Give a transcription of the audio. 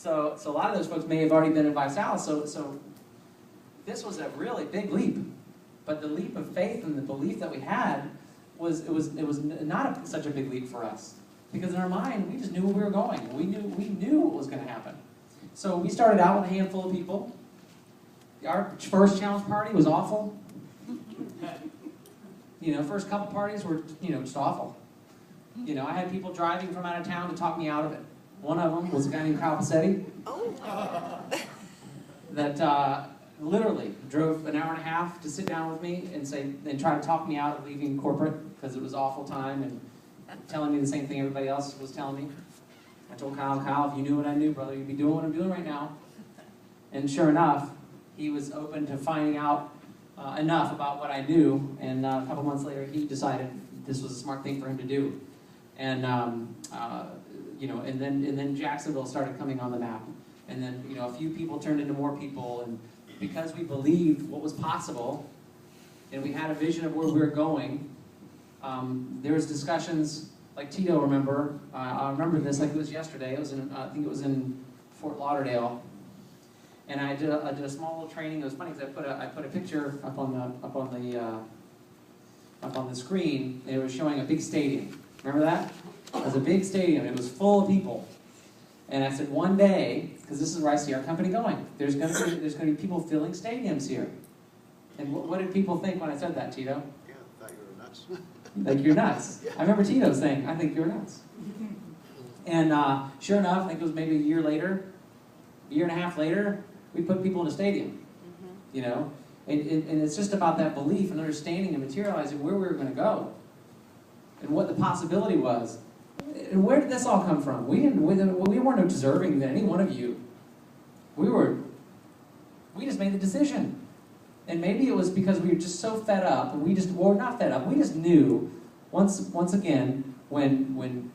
So a lot of those folks may have already been in Visalis. So this was a really big leap. But the leap of faith and the belief that we had was not such a big leap for us. Because in our mind, we just knew where we were going. We knew what was going to happen. So we started out with a handful of people. Our first challenge party was awful. First couple parties were, just awful. I had people driving from out of town to talk me out of it. One of them was a guy named Kyle Passetti that literally drove an hour and a half to sit down with me and try to talk me out of leaving corporate because it was awful time and telling me the same thing everybody else was telling me. I told Kyle, if you knew what I knew, brother, you'd be doing what I'm doing right now. And sure enough, he was open to finding out enough about what I knew, and a couple months later, he decided this was a smart thing for him to do. And and then Jacksonville started coming on the map, and then a few people turned into more people, and because we believed what was possible, and we had a vision of where we were going. There was discussions like Tito. I remember this like it was yesterday. It was I think it was in Fort Lauderdale. And I did a small little training. It was funny because I put a picture up on the screen. And it was showing a big stadium. Remember that? It was a big stadium. It was full of people. And I said, one day, because this is where I see our company going, there's going to be people filling stadiums here. And what did people think when I said that, Tito? Yeah, I thought you were nuts. Like you're nuts. Yeah. I remember Tito saying, "I think you're nuts." And sure enough, I think it was maybe a year and a half later. We put people in a stadium, and it's just about that belief and understanding and materializing where we were going to go, and what the possibility was, and where did this all come from? We weren't deserving than any one of you. We just made the decision, and maybe it was because we were just so fed up, and we're not fed up. We just knew once again when